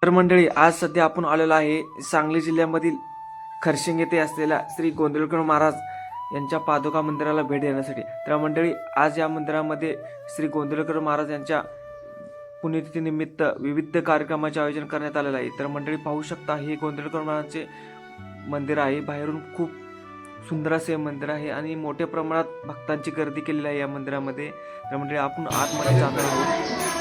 तर मंडळी, आज सध्या आपण आलेलो आहे सांगली जिल्ह्यामधील खरशिंग येथे असलेल्या श्री गोंधळकर महाराज यांच्या पादुका मंदिराला भेट देण्यासाठी. तर मंडळी, आज या मंदिरामध्ये श्री गोंधळकर महाराज यांच्या पुण्यतिथीनिमित्त विविध कार्यक्रमाचे आयोजन करण्यात आलेलं आहे. तर मंडळी पाहू शकता, हे गोंधळकर महाराजांचे मंदिर आहे. बाहेरून खूप सुंदर असे मंदिर आहे आणि मोठ्या प्रमाणात भक्तांची गर्दी केलेली आहे या मंदिरामध्ये. तर मंडळी, आपण आतमध्ये जाणार आहोत.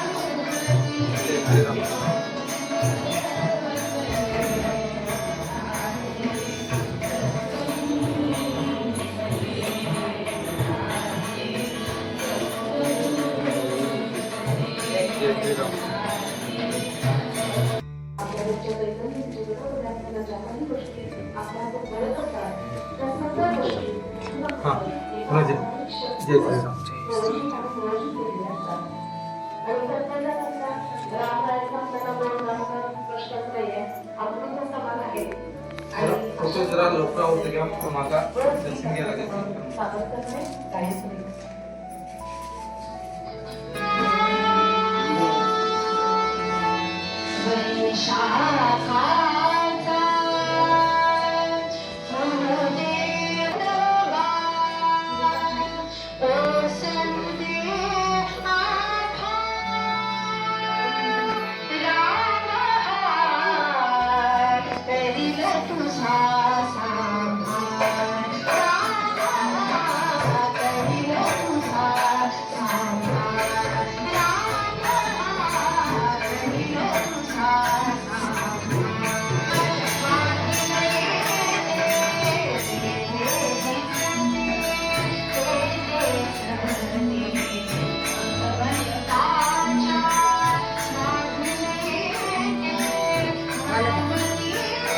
जरा लोक होते किंवा माझा दर्शन घ्यायला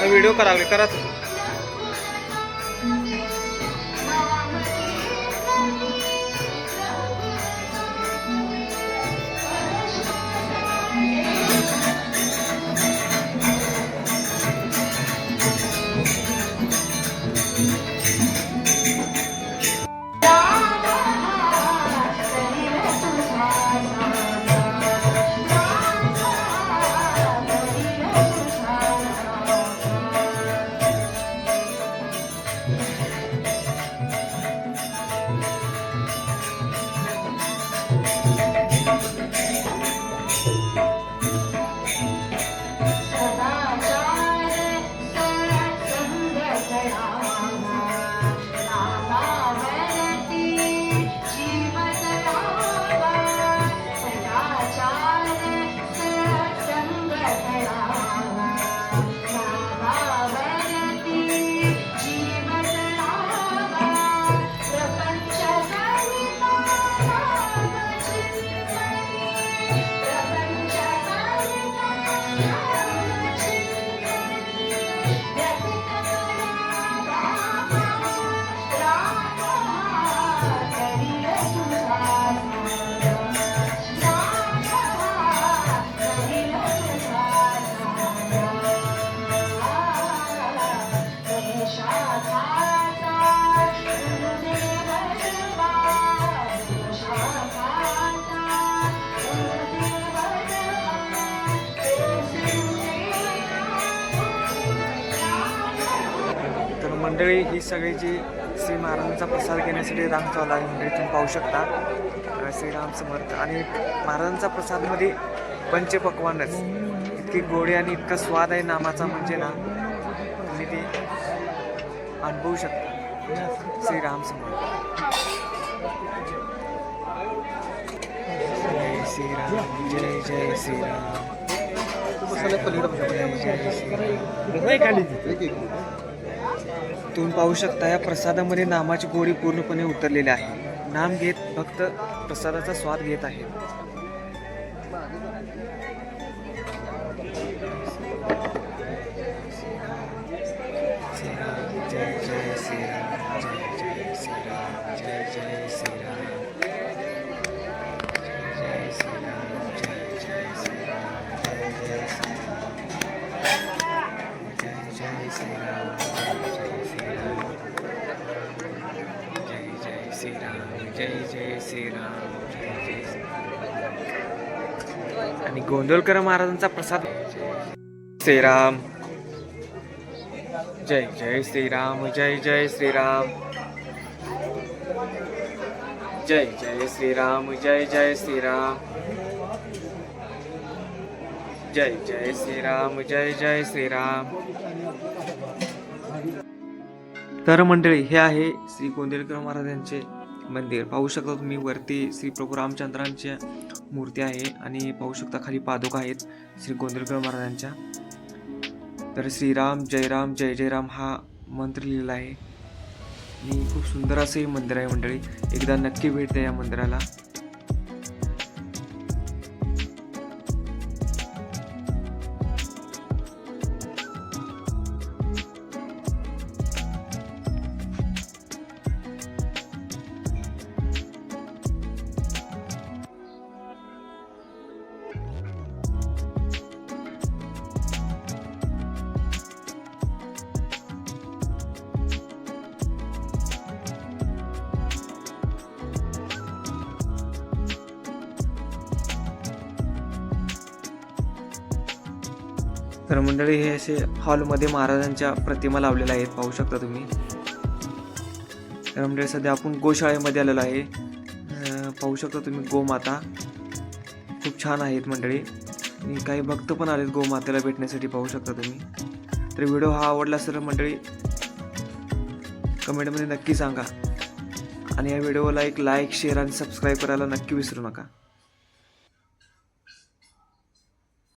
व्हिडिओ करावे करा. मंडळी, ही सगळी जी श्री महाराजांचा प्रसाद घेण्यासाठी रांग चालू आहे. मंडळी तुम्ही पाहू शकता श्रीराम समर्थ. आणि महाराजांचा प्रसादमध्ये पंचपक्वानच इतकी गोडी आणि इतका स्वाद आहे नामाचा, म्हणजे ना तुम्ही ते अनुभवू शकता. श्रीराम समर्थ. जय श्रीराम, जय जय श्रीराम, तुम्ही पाहू शकता या प्रसादामध्ये नामाची गोडी पूर्णपणे उतरलेली आहे. नाम घेत भक्त प्रसादाचा स्वाद घेत आहे. जय जय श्रीराम, जय जय श्रीराम, जय जय श्रीराम, जय श्रीराम, जय जय श्रीराम, जय जय श्रीराम, जय जय श्रीराम, जय जय श्रीराम, जय जय श्रीराम. आणि गोंधळकर महाराजांचा प्रसाद श्रीराम. जय जय श्रीराम. जय जय श्रीराम. जय जय श्रीराम. जय जय श्रीराम. जय जय श्रीराम. जय जय श्रीराम. तर मंडळी, हे आहे श्री गोंदिवलेकर महाराज यांचे मंदिर. पाहू शकता तुम्ही, वरती श्री प्रभू रामचंद्रांची मूर्ती आहे आणि पाहू शकता खाली पादुका आहेत श्री गोंदिवलेकर महाराजांच्या. तर श्रीराम जय राम जय जय राम हा मंत्र लिहिलेला आहे आणि खूप सुंदर असं हे मंदिर आहे मंडळी. एकदा नक्की भेट द्या या मंदिराला. तर मंडळी, हे असे हॉलमध्ये महाराजांच्या प्रतिमा लावलेल्या आहेत, पाहू शकता तुम्ही. तर मंडळी, सध्या आपण गोशाळेमध्ये आलेलो आहे. पाहू शकता तुम्ही गोमाता खूप छान आहेत मंडळी आणि काही भक्त पण आलेत गोमातेला भेटण्यासाठी, पाहू शकता तुम्ही. तर व्हिडिओ हा आवडला असेल मंडळी कमेंटमध्ये नक्की सांगा आणि या व्हिडिओला एक लाईक शेअर आणि सबस्क्राईब करायला नक्की विसरू नका.